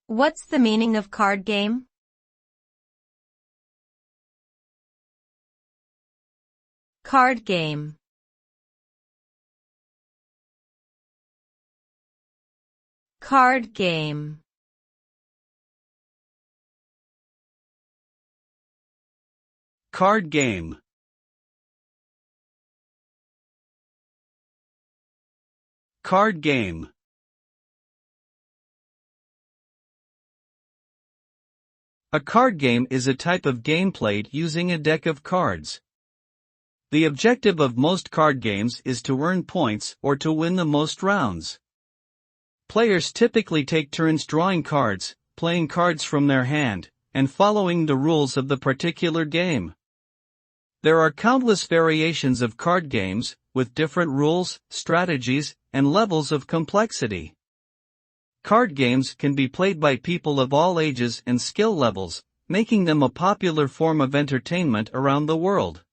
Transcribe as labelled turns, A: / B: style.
A: What's the meaning of card game? Card game. Card game.
B: Card game. Card game. A card game is a type of game played using a deck of cards. The objective of most card games is to earn points or to win the most rounds. Players typically take turns drawing cards, playing cards from their hand, and following the rules of the particular game. There are countless variations of card games, with different rules, strategies, and levels of complexity. Card games can be played by people of all ages and skill levels, making them a popular form of entertainment around the world.